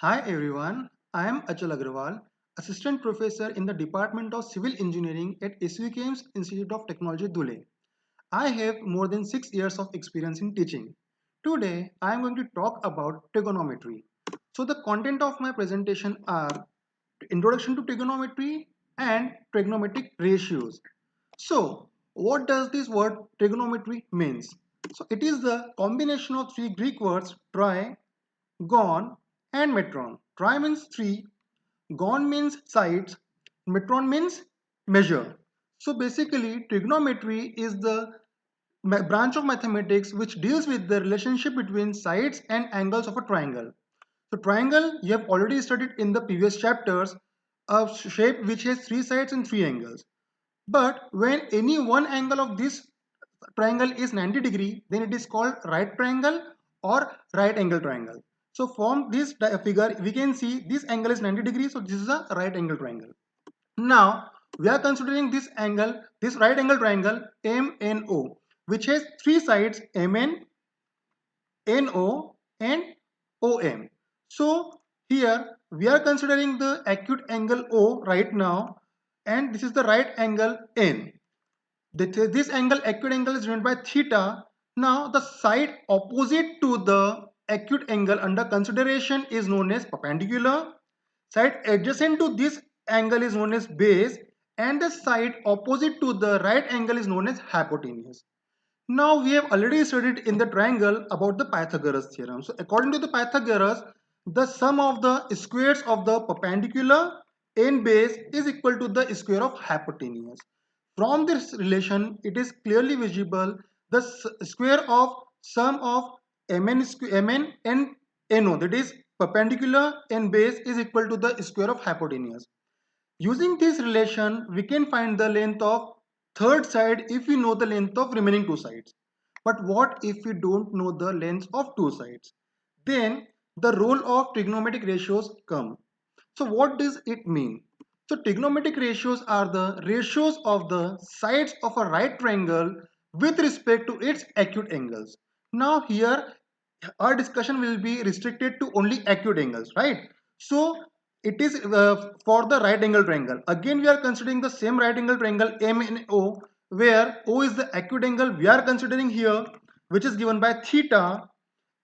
Hi everyone, I am Achal Agrawal, Assistant Professor in the Department of Civil Engineering at SVKM's Institute of Technology, Dhule. I have more than 6 years of experience in teaching. Today, I am going to talk about trigonometry. So the content of my presentation are Introduction to Trigonometry and Trigonometric Ratios. So, what does this word trigonometry means? So, it is the combination of three Greek words tri, gon, and metron. Tri means three, gon means sides, metron means measure. So basically, trigonometry is the branch of mathematics which deals with the relationship between sides and angles of a triangle. So triangle you have already studied in the previous chapters, a shape which has three sides and three angles. But when any one angle of this triangle is 90 degree, then it is called right triangle or right angle triangle. So from this figure, we can see this angle is 90 degrees, so this is a right angle triangle. Now we are considering this angle, this right angle triangle MNO, which has three sides MN, NO and OM. So here we are considering the acute angle O right now, and this is the right angle N. This angle, acute angle, is given by theta. Now the side opposite to the acute angle under consideration is known as perpendicular. Side adjacent to this angle is known as base, and the side opposite to the right angle is known as hypotenuse. Now we have already studied in the triangle about the Pythagoras theorem. So according to the Pythagoras, the sum of the squares of the perpendicular and base is equal to the square of hypotenuse. From this relation, it is clearly visible the square of sum of mn and no, that is perpendicular and base, is equal to the square of hypotenuse. Using this relation, we can find the length of third side if we know the length of remaining two sides. But what if we don't know the length of two sides? Then the role of trigonometric ratios come. So what does it mean? So trigonometric ratios are the ratios of the sides of a right triangle with respect to its acute angles. Now here our discussion will be restricted to only acute angles, right? So it is for the right angle triangle. Again we are considering the same right angle triangle MNO, where O is the acute angle we are considering here, which is given by theta.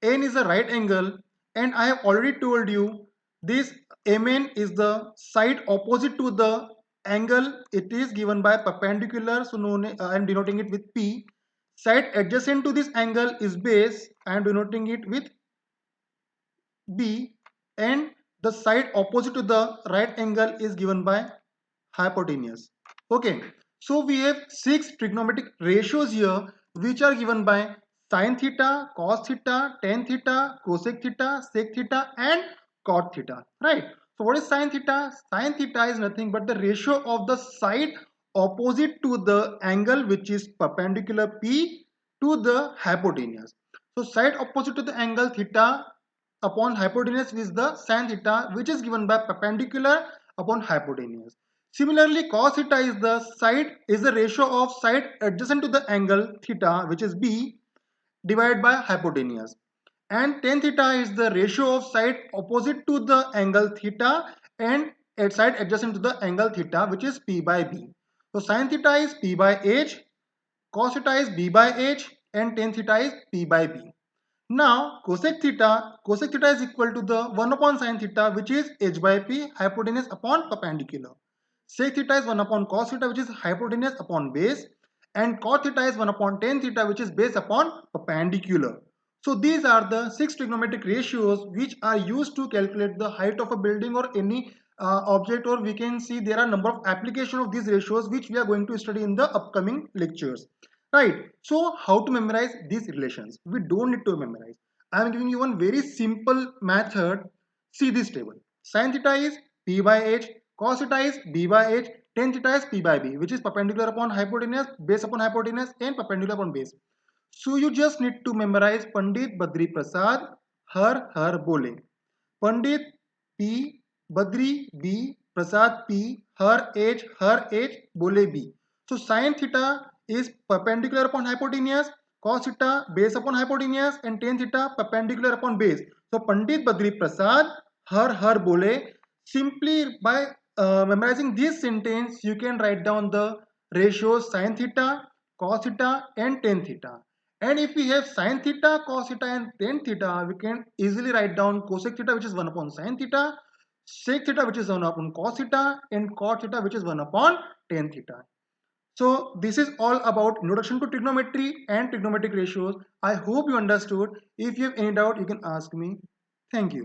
N is a right angle, and I have already told you this MN is the side opposite to the angle. It is given by perpendicular, so I am denoting it with P. Side adjacent to this angle is base. I am denoting it with B, and the side opposite to the right angle is given by hypotenuse. Okay, so we have six trigonometric ratios here which are given by sine theta, cos theta, tan theta, cosec theta, sec theta and cot theta, right? So what is sine theta? Sine theta is nothing but the ratio of the side opposite to the angle which is perpendicular P to the hypotenuse. So side opposite to the angle theta upon hypotenuse is the sin theta, which is given by perpendicular upon hypotenuse. Similarly, cos theta is the ratio of side adjacent to the angle theta, which is B, divided by hypotenuse. And tan theta is the ratio of side opposite to the angle theta and side adjacent to the angle theta, which is P by B. So sin theta is P by H, cos theta is B by H, and tan theta is P by B. Now cosec theta is equal to the 1 upon sin theta, which is h by p, hypotenuse upon perpendicular. Sec theta is 1 upon cos theta, which is hypotenuse upon base, and cot theta is 1 upon tan theta, which is base upon perpendicular. So these are the six trigonometric ratios which are used to calculate the height of a building or any object, or we can see there are number of application of these ratios which we are going to study in the upcoming lectures. Right. So how to memorize these relations? We don't need to memorize. I am giving you one very simple method. See this table. Sin theta is P by H, cos theta is B by H, tan theta is P by B, which is perpendicular upon hypotenuse, base upon hypotenuse, and perpendicular upon base. So you just need to memorize Pandit Badri Prasad Har Bole. Pandit P, Badri B, Prasad P, Har H Bole B. So sin theta is perpendicular upon hypotenuse, cos theta base upon hypotenuse, and tan theta perpendicular upon base. So Pandit Badri Prasad her bole. Simply by memorizing this sentence, you can write down the ratios sin theta, cos theta, and tan theta. And if we have sin theta, cos theta, and tan theta, we can easily write down cosec theta, which is 1 upon sin theta, sec theta, which is 1 upon cos theta, and cot theta, which is 1 upon tan theta. So this is all about introduction to trigonometry and trigonometric ratios. I hope you understood. If you have any doubt, you can ask me. Thank you.